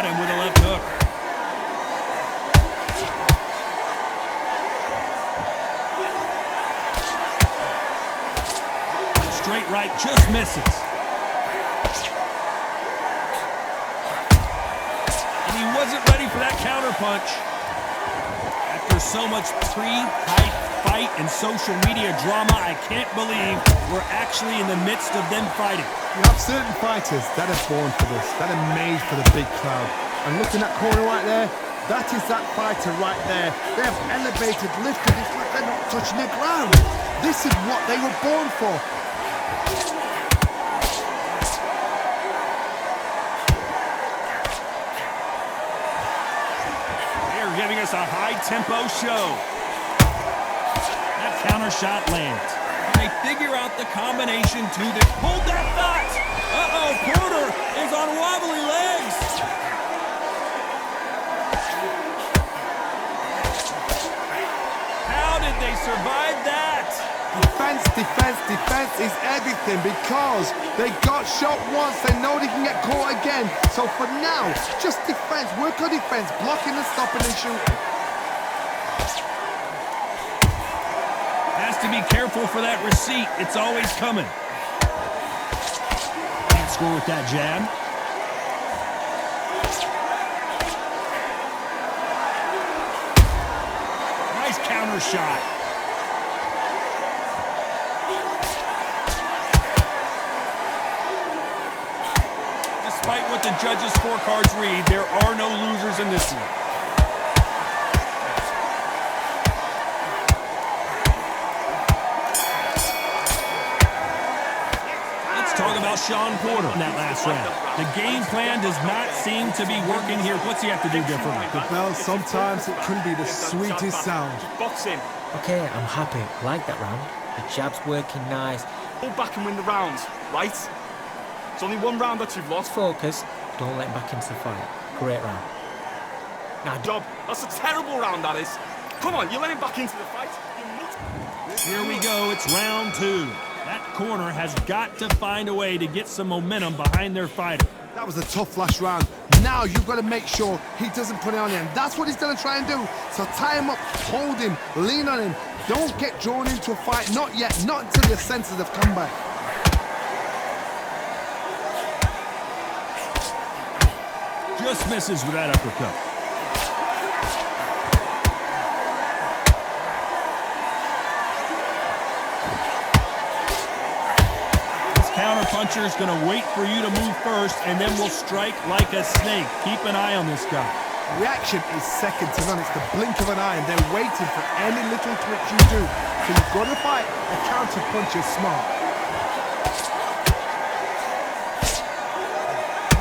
got him with a left hook. Straight right just misses. And he wasn't ready for that counter punch. After so much pre-hype fight and social media drama, I can't believe we're actually in the midst of them fighting. You have certain fighters that are born for this, that are made for the big crowd. And look in that corner right there, that is that fighter right there. They have elevated, lifted, it's like they're not touching the ground. This is what they were born for. They're giving us a high-tempo show. That counter shot lands. They figure out the combination to the... Hold that thought! Uh-oh, Porter is on wobbly legs. How did they survive that? Defense, defense, defense is everything because they got shot once, they know they can get caught again. So for now, just defense, work on defense, blocking and stopping and shooting. Has to be careful for that receipt. It's always coming. Can't score with that jab. Nice counter shot. Despite what the judges' scorecards read, there are no losers in this one. Talk about Shawn Porter in that last round. The game plan does not seem to be working here. What's he have to do differently? The bell, sometimes it can be the sweetest sound. Boxing. Okay, I'm happy. Like that round. The jab's working nice. Pull back and win the round, right? It's only one round that you've lost. Focus. Don't let him back into the fight. Great round. Now, Job. That's a terrible round, that is. Come on, you let him back into the fight. Here we go. It's round two. That corner has got to find a way to get some momentum behind their fighter. That was a tough last round. Now you've got to make sure he doesn't put it on him. That's what he's going to try and do. So tie him up, hold him, lean on him. Don't get drawn into a fight. Not yet. Not until your senses have come back. Just misses with that uppercut. Counter-puncher is going to wait for you to move first, and then will strike like a snake. Keep an eye on this guy. Reaction is second to none. It's the blink of an eye, and they're waiting for any little twitch you do. So you've got to fight a counter-puncher smart.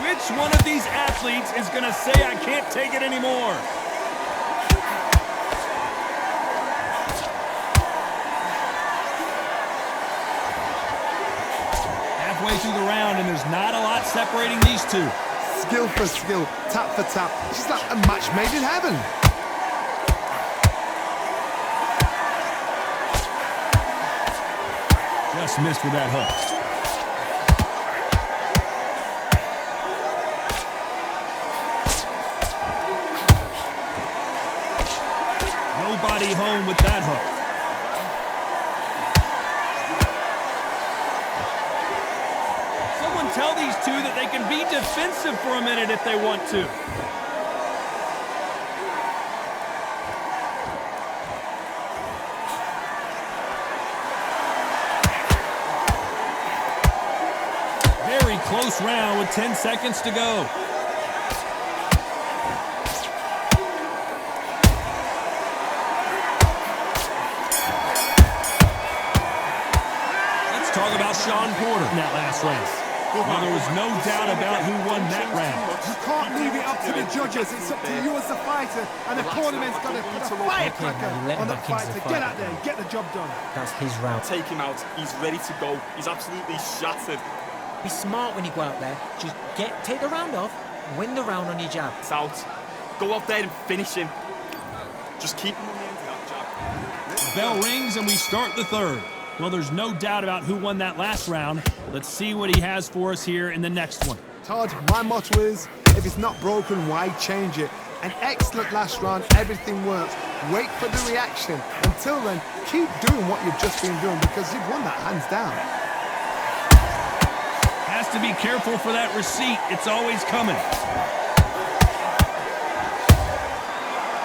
Which one of these athletes is going to say, I can't take it anymore? Way through the round, and there's not a lot separating these two. Skill for skill, tap for tap. It's like a match made in heaven. Just missed with that hook. Nobody home with that hook. Tell these two that they can be defensive for a minute if they want to. Very close round with 10 seconds to go. Let's talk about Shawn Porter in that last race. Well, there was no doubt about who won that round. You can't leave it up to the judges. It's up to you as the fighter, and the cornerman's got to put a firecracker on the fighter. Get out there and get the job done. that's his round. Take him out. He's ready to go. He's absolutely shattered. Be smart when you go out there. Just take the round off, win the round on your jab. It's out. Go out there and finish him. Just keep him on the end of that jab. The bell rings and we start the third. Well, there's no doubt about who won that last round. Let's see what he has for us here in the next one. Todd, my motto is If it's not broken, why change it? An excellent last round, everything works. Wait for the reaction. Until then, keep doing what you've just been doing because you've won that hands down. Has to be careful for that receipt. It's always coming.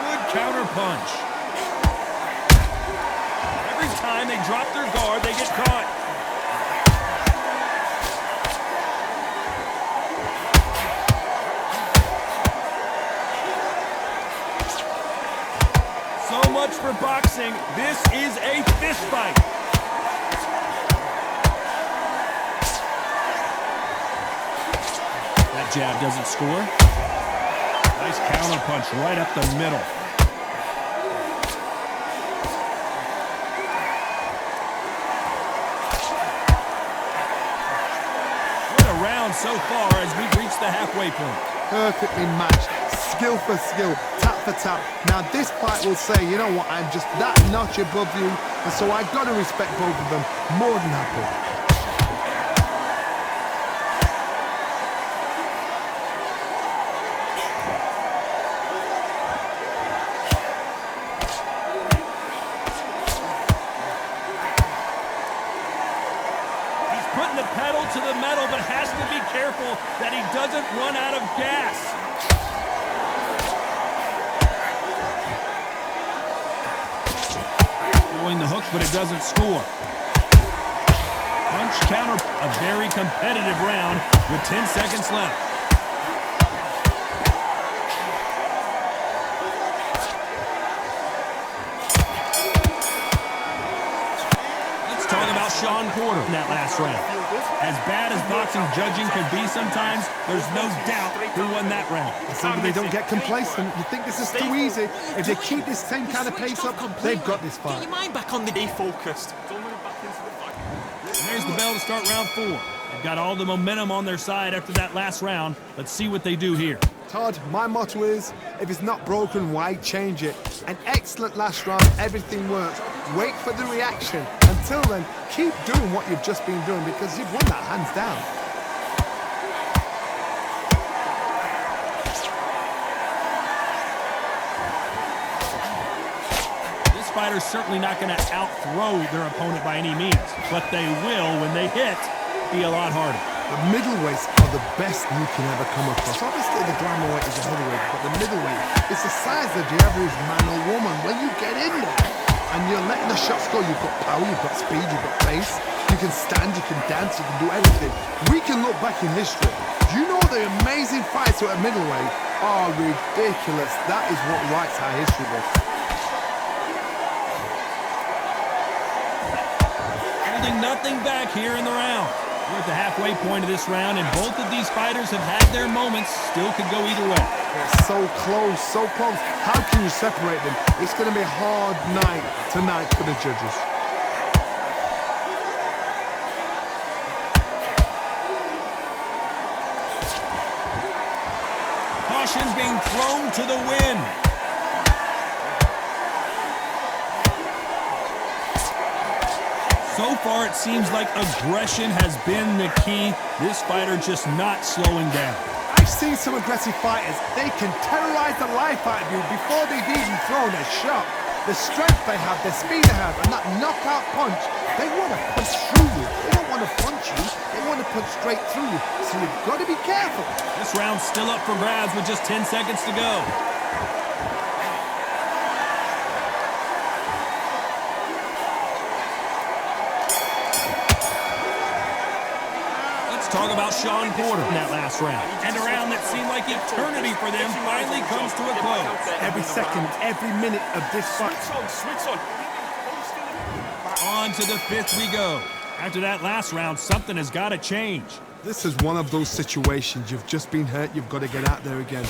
Good counter punch. Every time they drop their guard, they get caught. So much for boxing. This is a fist fight. That jab doesn't score. Nice counter punch right up the middle. What a round so far as we've reached the halfway point. Perfectly matched, skill for skill, tap for tap. Now this fight will say, you know what, I'm just that notch above you, and so I gotta respect both of them more than happy. Putting the pedal to the metal, but has to be careful that he doesn't run out of gas. Throwing the hook, but it doesn't score. Punch counter, a very competitive round with 10 seconds left. Let's talk about Shawn Porter in that last round. As bad as boxing judging can be sometimes, there's no doubt who won that round. They don't get complacent. You think this is too easy. If they keep this same kind of pace up, they've got this fight. Get your mind back on the Stay focused. Don't move back into the fight. And there's the bell to start round 4. They've got all the momentum on their side after that last round. Let's see what they do here. Todd, my motto is, if it's not broken, why change it? An excellent last round, everything works. Wait for the reaction. Until then, keep doing what you've just been doing because you've won that hands down. This fighter's certainly not going to out-throw their opponent by any means, but they will, when they hit, be a lot harder. The middleweights are the best you can ever come across. Obviously, the glamour weight is a heavyweight, but the middleweight is the size of the average man or woman. When you get in there and you're letting the shots go, you've got power, you've got speed, you've got pace. You can stand, you can dance, you can do anything. We can look back in history. You know the amazing fights at middleweight are ridiculous. That is what writes our history books. Holding nothing back here in the round. We're at the halfway point of this round, and both of these fighters have had their moments. Still could go either way. They're so close, so close. How can you separate them? It's going to be a hard night tonight for the judges. Caution being thrown to the wind. So far, it seems like aggression has been the key. This fighter just not slowing down. I've seen some aggressive fighters. They can terrorize the life out of you before they've even thrown a shot. The strength they have, the speed they have, and that knockout punch, they want to punch through you. They don't want to punch you. They want to punch straight through you. So you've got to be careful. This round's still up for grabs with just 10 seconds to go. Talk about Shawn Porter in that last round. And a round that seemed like eternity for them finally comes to a close. Every second, every minute of this fight. Switch on. On to the 5th we go. After that last round, something has got to change. This is one of those situations. You've just been hurt. You've got to get out there again.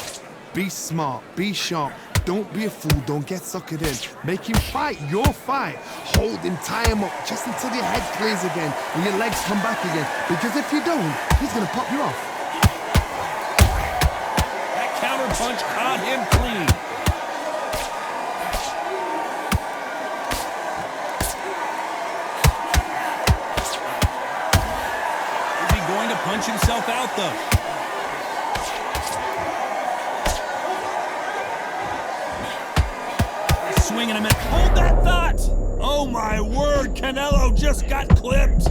Be smart. Be sharp. Don't be a fool. Don't get suckered in. Make him fight your fight. Hold him, tie him up just until your head clears again and your legs come back again. Because if you don't, he's going to pop you off. That counter punch caught him clean. Is he going to punch himself out, though? swing in a minute. Hold that thought! Oh my word, Canelo just got clipped!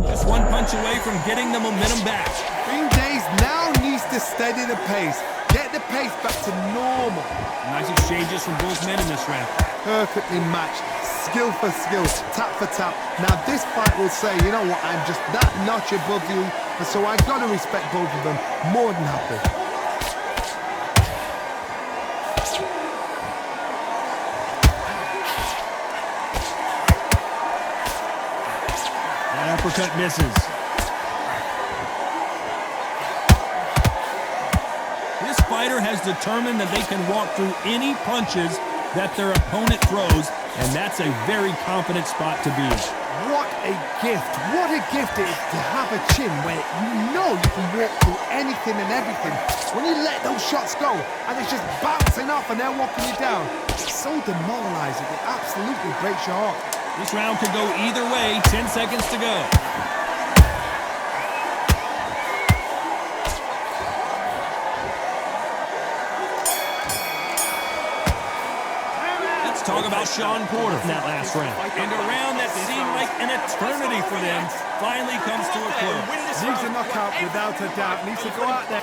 Just one punch away from getting the momentum back. Green Days now needs to steady the pace. Get the pace back to normal. Nice exchanges from both men in this round. Perfectly matched. Skill for skill, tap for tap. Now this fight will say, you know what, I'm just that notch above you, and so I've got to respect both of them. More than happy. That uppercut misses. This fighter has determined that they can walk through any punches that their opponent throws, and that's a very confident spot to be in. What a gift. What a gift it is to have a chin where you know you can walk through anything and everything. When you let those shots go and it's just bouncing off and they're walking you down, it's so demoralizing. It absolutely breaks your heart. This round could go either way. 10 seconds to go. Let's talk about Shawn Porter from that last round. And a round that seemed like an eternity for them finally comes to a close. Needs a knockout without a doubt. Needs to go out there.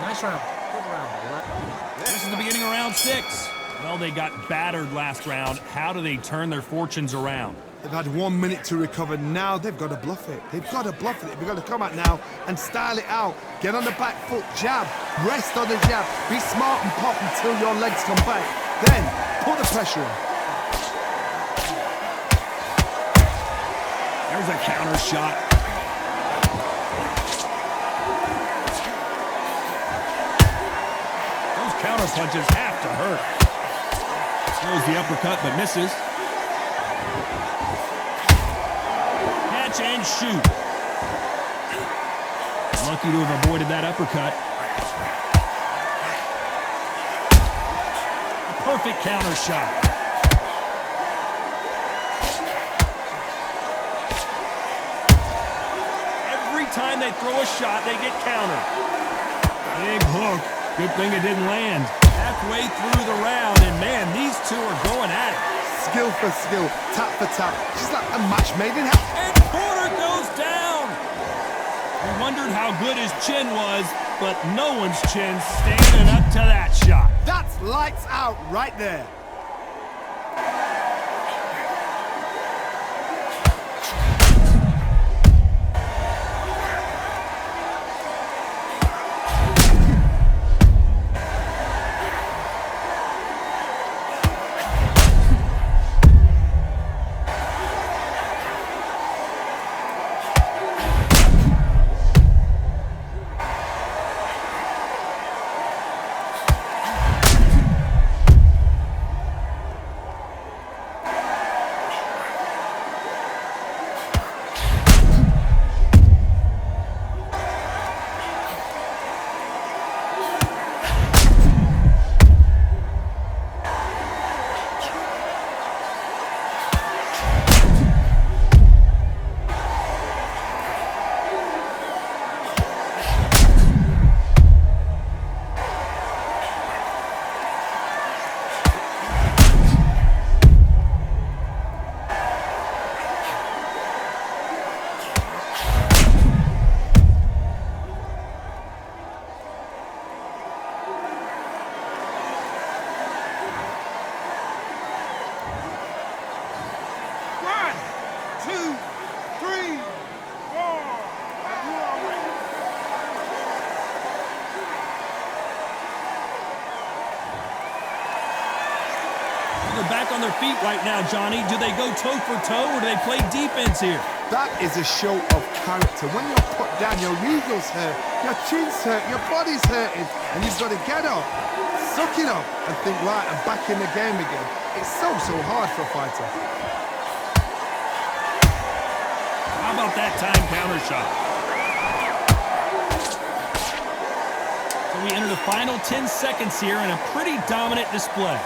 Nice round. Good round. This is the beginning of round 6. Well, they got battered last round. How do they turn their fortunes around? They've had 1 minute to recover. Now they've got to bluff it. They've got to bluff it. They've got to come out now and style it out. Get on the back foot, jab. Rest on the jab. Be smart and pop until your legs come back. Then put the pressure on. There's a counter shot. Those counter punches have to hurt. Throws the uppercut but misses. Catch and shoot. Lucky to have avoided that uppercut. A perfect counter shot. Every time they throw a shot, they get countered. Big hook. Good thing it didn't land. Halfway through the round, and man, these two are going at it. Skill for skill, tap for tap. Just like a match made in hell. And Porter goes down. We wondered how good his chin was, but no one's chin standing up to that shot. That's lights out right there. They're back on their feet right now, Johnny. Do they go toe for toe or do they play defense here? That is a show of character. When you're put down, your ego's hurt, your chin's hurt, your body's hurting, and you've got to get up, suck it up, and think, right, I'm back in the game again. It's so hard for a fighter. How about that time counter shot? So we enter the final 10 seconds here in a pretty dominant display.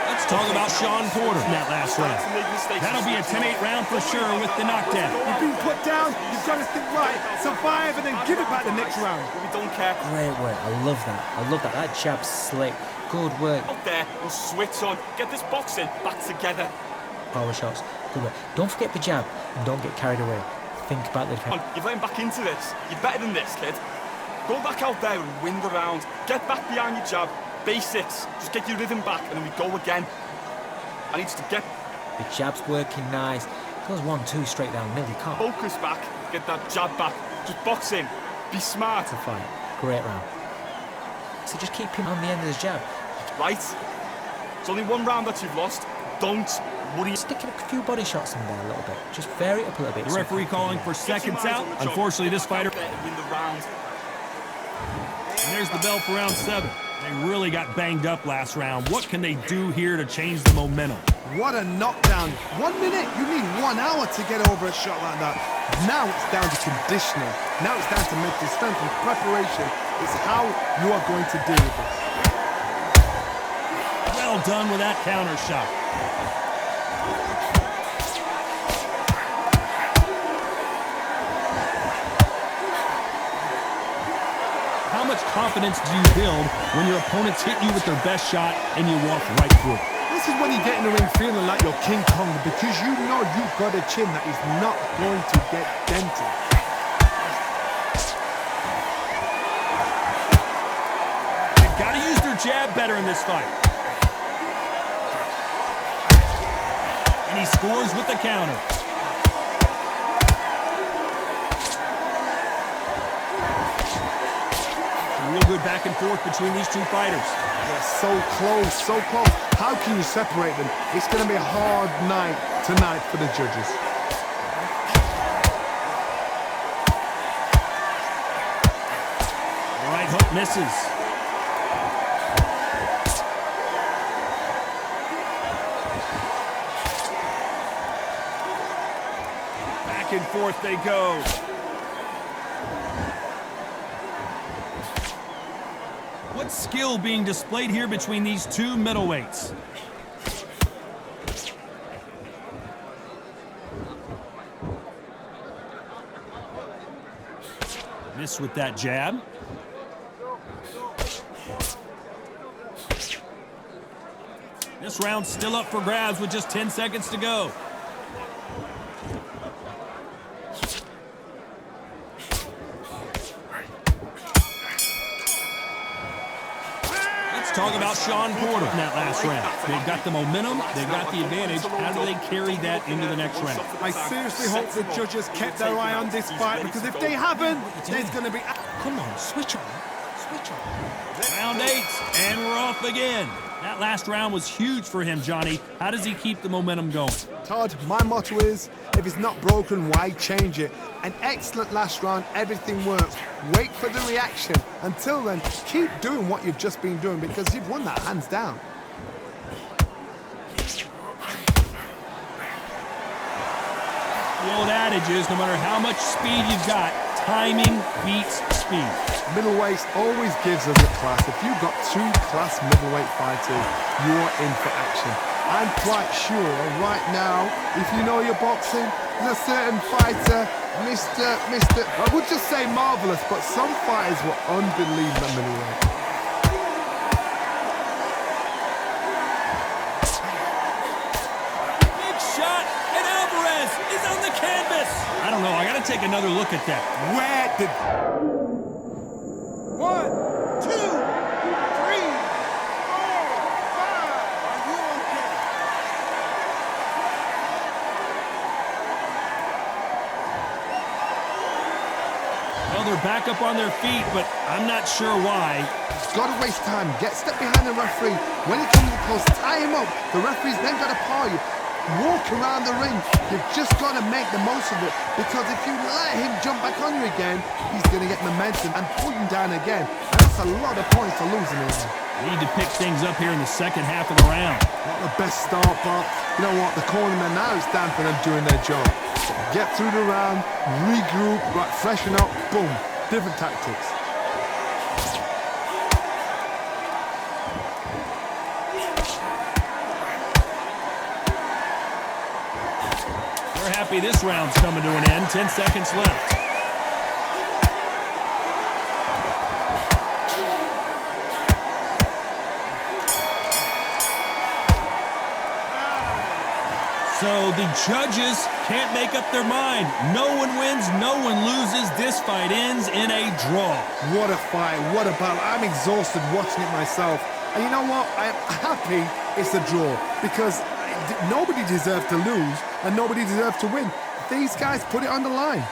Let's talk about about Sean Porter in that last round. That'll be a 10-8 round for sure with the knockdown. You've been put down, you've got to think right, survive and then give it back the next round. We don't care. Great work. I love that. I love that. That jab's slick. Good work. Out there and switch on. Get this boxing back together. Power shots. Good work. Don't forget the jab and don't get carried away. Think about the defense. You're letting back into this. You're better than this, kid. Go back out there and win the round. Get back behind your jab. Basics. Just get your rhythm back and then we go again. I need you to get The jab's working nice. Goes 1-2 straight down the middle. You can't. focus back. Get that jab back. Just box in. Be smart. To fight. Great round. So just keep him on the end of his jab. Right? It's only one round that you've lost. Don't worry. Stick a few body shots in there a little bit. Just vary it up a little bit. The referee calling for seconds out. Unfortunately, this fighter... Win the round. And there's the bell for round 7. They really got banged up last round. What can they do here to change the momentum? What a knockdown. 1 minute, you need 1 hour to get over a shot like that. Now it's down to conditioning. Now it's down to mental strength and preparation. It's how you are going to deal with it. Well done with that counter shot. How much confidence do you build when your opponents hit you with their best shot and you walk right through it? This is when you get in the ring feeling like you're King Kong because you know you've got a chin that is not going to get dented. They've got to use their jab better in this fight. And he scores with the counter. Real good back and forth between these two fighters. They're so close, so close. How can you separate them? It's going to be a hard night tonight for the judges. The right hook misses. Back and forth they go. What skill being displayed here between these two middleweights? Miss with that jab. This round's still up for grabs with just 10 seconds to go. Talk about Sean Porter in that last round. They've got the momentum, they've got the advantage. How do they carry that into the next round? I seriously hope the judges kept their eye on this fight because if they haven't, there's going to be... Come on, switch on. Switch on. Round 8, and we're off again. That last round was huge for him, Johnny. How does he keep the momentum going? Todd, my motto is, if it's not broken, why change it? An excellent last round, everything works. Wait for the reaction. Until then, keep doing what you've just been doing because you've won that hands down. The old adage is, no matter how much speed you've got, timing beats speed. Middleweight always gives us a class. If you've got 2 class middleweight fighters, you're in for action. I'm quite sure right now, if you know your boxing, there's a certain fighter, I would just say marvelous, but some fighters were unbelievable middleweight. Big shot, and Alvarez is on the canvas. I don't know, I gotta take another look at that. Where did... 1, 2, 3, 4, 5. Are you okay? Well, they're back up on their feet, but I'm not sure why. Got to waste time. Step behind the referee. When he comes close, tie him up. The referee's then got to paw you. Walk around the ring. You've just got to make the most of it because if you let him jump back on you again, he's going to get momentum and pull you down again. And that's a lot of points to lose in the ring. Need to pick things up here in the second half of the round. Not the best start, but you know what? The cornermen now, it's time for them doing their job. Get through the round, regroup, right, freshen up, boom. Different tactics. They're happy this round's coming to an end. 10 seconds left. So the judges can't make up their mind. No one wins, no one loses. This fight ends in a draw. What a fight, what a battle. I'm exhausted watching it myself. And you know what? I'm happy it's a draw because nobody deserves to lose and nobody deserves to win. These guys put it on the line.